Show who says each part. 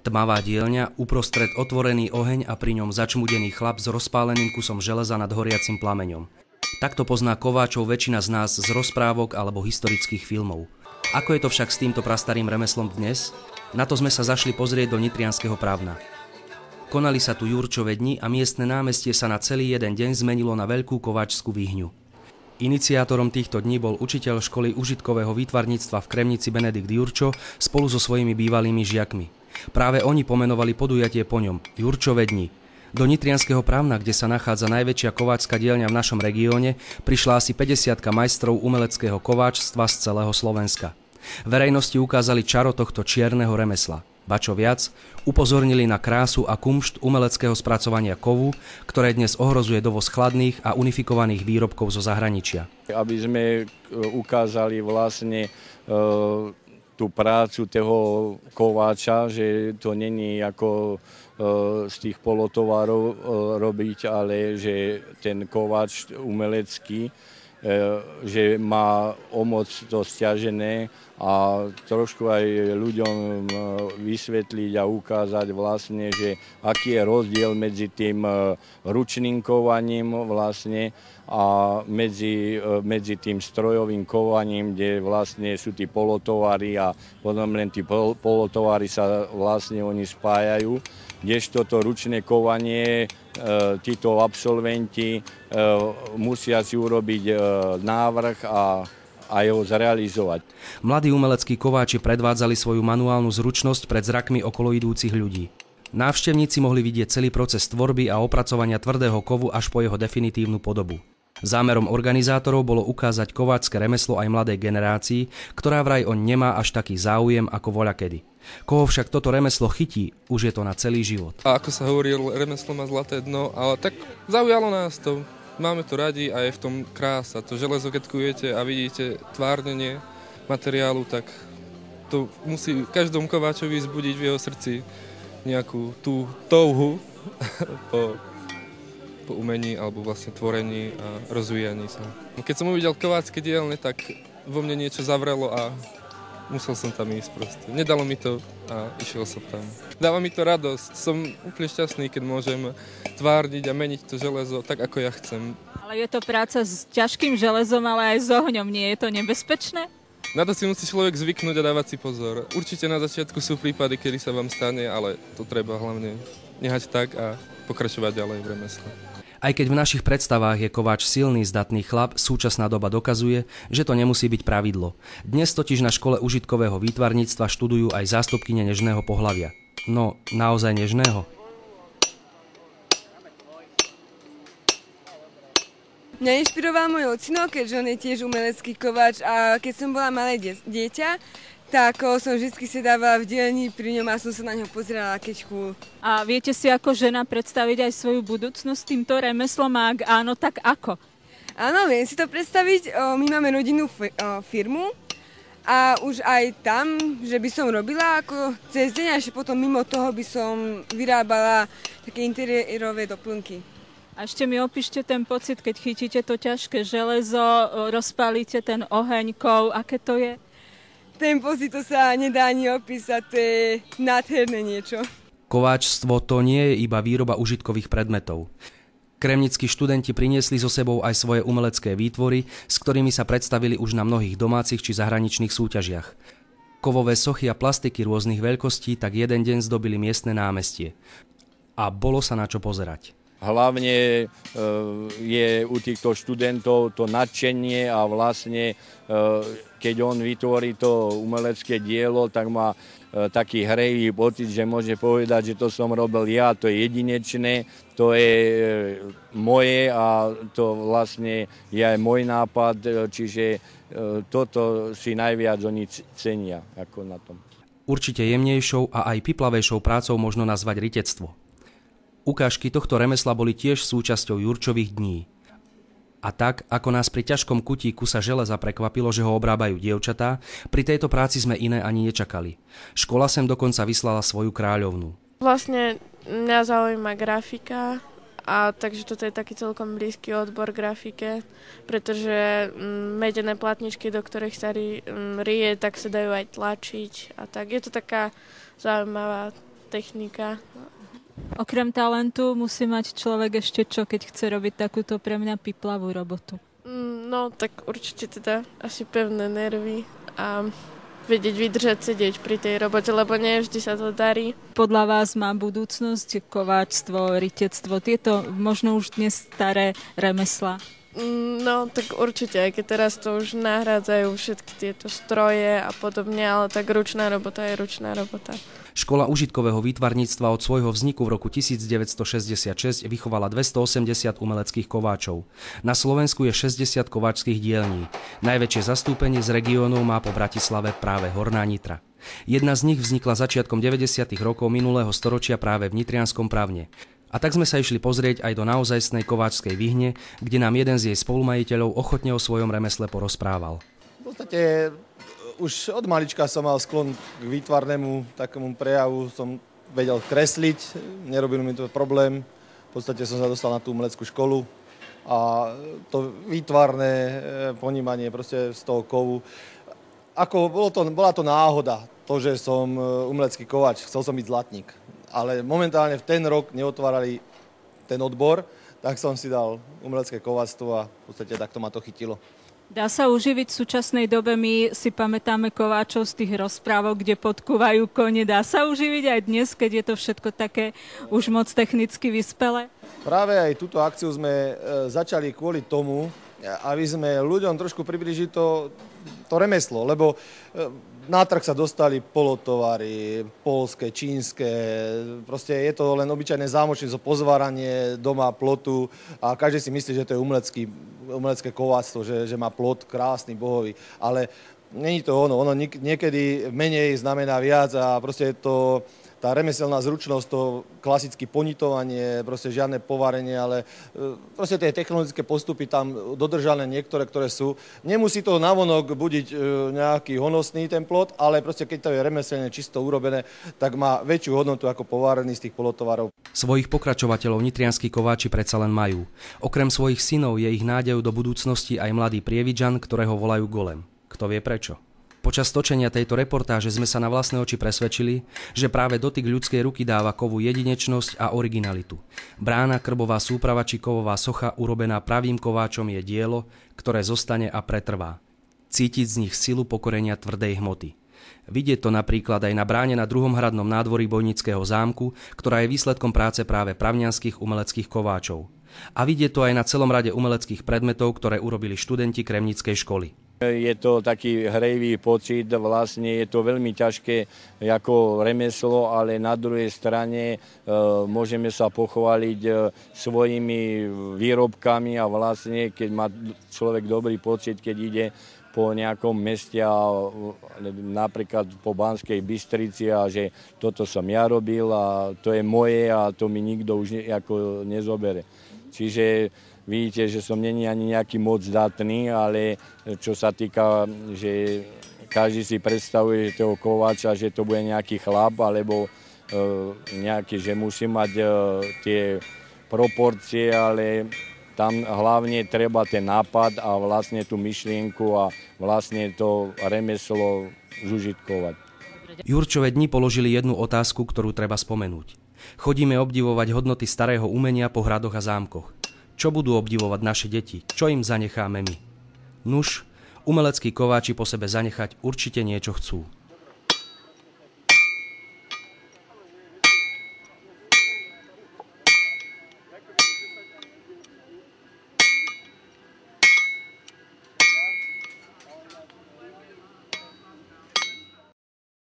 Speaker 1: Tmavá dielňa, uprostred otvorený oheň a pri ňom začmudený chlap s rozpáleným kusom železa nad horiacim plameňom. Takto pozná kováčov väčšina z nás z rozprávok alebo historických filmov. Ako je to však s týmto prastarým remeslom dnes? Na to sme sa zašli pozrieť do nitrianskeho Právna. Konali sa tu Jurčove dni a miestne námestie sa na celý jeden deň zmenilo na veľkú kováčskú výhňu. Iniciátorom týchto dní bol učiteľ školy užitkového výtvarníctva v Kremnici Benedikt Jurčo spolu so svojimi bývalými žiakmi. Práve oni pomenovali podujatie po ňom Jurčove dni. Do nitrianskeho Právna, kde sa nachádza najväčšia kováčska dielňa v našom regióne, prišla asi 50 majstrov umeleckého kováčstva z celého Slovenska. Verejnosti ukázali čaro tohto čierneho remesla. Ba čo viac, upozornili na krásu a kumšt umeleckého spracovania kovu, ktoré dnes ohrozuje dovoz chladných a unifikovaných výrobkov zo zahraničia.
Speaker 2: Aby sme ukázali vlastne tú prácu toho kováča, že to není ako z tých polotovarov robiť, ale že ten kováč umelecký, že má o moc to stiažené a trošku aj ľuďom vysvetliť a ukázať vlastne, že aký je rozdiel medzi tým ručným kovaním vlastne a medzi tým strojovým kovaním, kde vlastne sú tí polotovary a potom len tí polotovary sa vlastne oni spájajú. Kdežto to ručné kovanie, títo absolventi musia si urobiť návrh a jeho zrealizovať.
Speaker 1: Mladí umeleckí kováči predvádzali svoju manuálnu zručnosť pred zrakmi okolo idúcich ľudí. Návštevníci mohli vidieť celý proces tvorby a opracovania tvrdého kovu až po jeho definitívnu podobu. Zámerom organizátorov bolo ukázať kováčske remeslo aj mladej generácii, ktorá vraj oň nemá až taký záujem ako voľakedy. Koho však toto remeslo chytí, už je to na celý život.
Speaker 3: A ako sa hovorí, remeslo má zlaté dno, ale tak zaujalo nás to. Máme to radi a je v tom krása. To železo, keď kujete a vidíte tvárnenie materiálu, tak to musí každom kováčovi vzbudiť v jeho srdci nejakú tú touhu po umení alebo vlastne tvorení a rozvíjaní sa. Keď som uvidel kováčske dielne, tak vo mne niečo zavrelo a musel som tam ísť proste. Nedalo mi to a išiel som tam. Dáva mi to radosť. Som úplne šťastný, keď môžem tvárniť a meniť to železo tak, ako ja chcem.
Speaker 4: Ale je to práca s ťažkým železom, ale aj s ohňom. Nie je to nebezpečné?
Speaker 3: Na to si musí človek zvyknúť a dávať si pozor. Určite na začiatku sú prípady, kedy sa vám stane, ale to treba hlavne nehať tak a pokračovať ďalej v remesle.
Speaker 1: Aj keď v našich predstavách je kováč silný, zdatný chlap, súčasná doba dokazuje, že to nemusí byť pravidlo. Dnes totiž na škole užitkového výtvarníctva študujú aj zástupkyne nežného pohlavia. No, naozaj nežného?
Speaker 5: Mňa inšpiroval môj ocino, keďže on je tiež umelecký kováč a keď som bola malé dieťa, tak som vždy sedávala v dielni pri ňom a som sa na ňo pozerala, keď chul.
Speaker 4: A viete si ako žena predstaviť aj svoju budúcnosť týmto remeslom? A ak áno, tak ako?
Speaker 5: Áno, viem si to predstaviť. My máme rodinnú firmu a už aj tam, že by som robila ako cez deň a ešte potom mimo toho by som vyrábala také interiérové doplnky.
Speaker 4: A ešte mi opíšte ten pocit, keď chytíte to ťažké železo, rozpálite ten oheň, kov, aké to je?
Speaker 5: Ten pocit, to sa nedá ani opísať, to je nádherné niečo.
Speaker 1: Kováčstvo to nie je iba výroba užitkových predmetov. Kremnickí študenti priniesli so sebou aj svoje umelecké výtvory, s ktorými sa predstavili už na mnohých domácich či zahraničných súťažiach. Kovové sochy a plastiky rôznych veľkostí tak jeden deň zdobili miestne námestie. A bolo sa na čo pozerať.
Speaker 2: Hlavne je u týchto študentov to nadšenie a vlastne keď on vytvorí to umelecké dielo, tak má taký hrejivý pocit, že môže povedať, že to som robil ja, to je jedinečné, to je moje a to vlastne je aj môj nápad, čiže toto si najviac oni cenia ako na tom.
Speaker 1: Určite jemnejšou a aj piplavejšou prácou možno nazvať ritectvo. Ukážky tohto remesla boli tiež súčasťou Jurčových dní. A tak, ako nás pri ťažkom kutí kusa železa prekvapilo, že ho obrábajú dievčatá, pri tejto práci sme iné ani nečakali. Škola sem dokonca vyslala svoju kráľovnú.
Speaker 6: Vlastne mňa zaujíma grafika, a takže toto je taký celkom blízky odbor grafike, pretože medené platničky, do ktorých sa rije, tak sa dajú aj tlačiť a tak. Je to taká zaujímavá technika.
Speaker 4: Okrem talentu musí mať človek ešte čo, keď chce robiť takúto pre mňa piplavú robotu?
Speaker 6: No, tak určite teda asi pevné nervy a vedieť vydržať sedieť pri tej robote, lebo nie vždy sa to darí.
Speaker 4: Podľa vás má budúcnosť kováčstvo, rytectvo, tieto možno už dnes staré remeslá?
Speaker 6: No, tak určite, aj keď teraz to už nahrádzajú všetky tieto stroje a podobne, ale tak ručná robota je ručná robota.
Speaker 1: Škola užitkového výtvarníctva od svojho vzniku v roku 1966 vychovala 280 umeleckých kováčov. Na Slovensku je 60 kováčskych dielní. Najväčšie zastúpenie z regiónov má po Bratislave práve Horná Nitra. Jedna z nich vznikla začiatkom 90. rokov minulého storočia práve v nitrianskom Pravne. A tak sme sa išli pozrieť aj do naozajstnej kováčskej Vyhne, kde nám jeden z jej spolumajiteľov ochotne o svojom remesle porozprával.
Speaker 7: V podstate už od malička som mal sklon k výtvarnému takému prejavu, som vedel kresliť, nerobil mi to problém. V podstate som sa dostal na tú umeleckú školu a to výtvarné ponímanie proste z toho kovu. Bola to náhoda, to, že som umelecký kováč, chcel som byť zlatník. Ale momentálne v ten rok neotvárali ten odbor, tak som si dal umelecké kováctvo a v podstate takto ma to chytilo.
Speaker 4: Dá sa uživiť v súčasnej dobe, my si pamätáme kováčov z tých rozprávok, kde podkúvajú kone. Dá sa uživiť aj dnes, keď je to všetko také už moc technicky vyspelé?
Speaker 7: Práve aj túto akciu sme začali kvôli tomu, aby sme ľuďom trošku priblížili to remeslo, lebo na trh sa dostali polotovary, poľské, čínske, proste je to len obyčajné zámočníctvo, pozváranie doma plotu a každý si myslí, že to je umelecké kováctvo, že má plot krásny, bohový, ale není to ono niekedy menej znamená viac a proste tá remeselná zručnosť, to klasické ponitovanie, proste žiadne povárenie, ale proste tie technologické postupy tam dodržané niektoré, ktoré sú. Nemusí to navonok budiť nejaký honosný ten plot, ale proste keď to je remeselne čisto urobené, tak má väčšiu hodnotu ako povárený z tých polotovarov.
Speaker 1: Svojich pokračovateľov nitrianskí kováči predsa len majú. Okrem svojich synov je ich nádejou do budúcnosti aj mladý Prievidžan, ktorého volajú Golem. Kto vie prečo? Počas točenia tejto reportáže sme sa na vlastné oči presvedčili, že práve dotyk ľudskej ruky dáva kovu jedinečnosť a originalitu. Brána, krbová súprava či kovová socha urobená pravým kováčom je dielo, ktoré zostane a pretrvá. Cítiť z nich silu pokorenia tvrdej hmoty. Vidieť to napríklad aj na bráne na druhom hradnom nádvorí Bojnického zámku, ktorá je výsledkom práce práve pravnianskych umeleckých kováčov. A vidieť to aj na celom rade umeleckých predmetov, ktoré urobili študenti Kremnickej školy.
Speaker 2: Je to taký hrejvý pocit, vlastne je to veľmi ťažké ako remeslo, ale na druhej strane môžeme sa pochváliť svojimi výrobkami a vlastne keď má človek dobrý pocit, keď ide po nejakom meste, napríklad po Banskej Bystrici a že toto som ja robil a to je moje a to mi nikto už ako nezobere. Čiže vidíte, že som není ani nejaký moc zdatný, ale čo sa týka, že každý si predstavuje že toho kováča, že to bude nejaký chlap, alebo nejaký, že musí mať tie proporcie, ale tam hlavne treba ten nápad a vlastne tú myšlienku a vlastne to remeslo zužitkovať.
Speaker 1: Jurčove dni položili jednu otázku, ktorú treba spomenúť. Chodíme obdivovať hodnoty starého umenia po hradoch a zámkoch. Čo budú obdivovať naše deti? Čo im zanecháme my? Nuž, umeleckí kováči po sebe zanechať určite niečo chcú.